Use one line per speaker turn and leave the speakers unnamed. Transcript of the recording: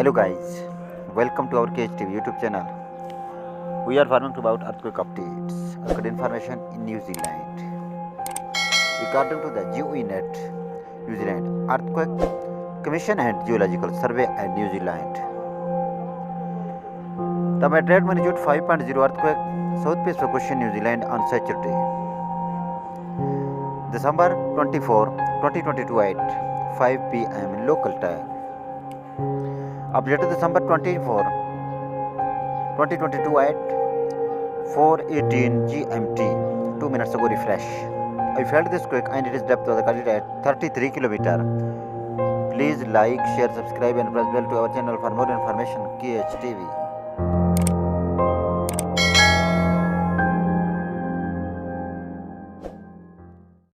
Hello guys, welcome to our KHTV YouTube channel. We are farming about earthquake updates, good information in New Zealand. According to the GEONET, New Zealand Earthquake Commission and Geological Survey at New Zealand. The moderate magnitude 5.0 earthquake southwest of New Zealand on Saturday, December 24, 2022 at 5 p.m. local time. Updated December 24, 2022 at 4:18 GMT. 2 minutes ago refresh. I felt this quake and its depth was recorded at 33 km. Please like, share, subscribe and press bell to our channel for more information. KHTV.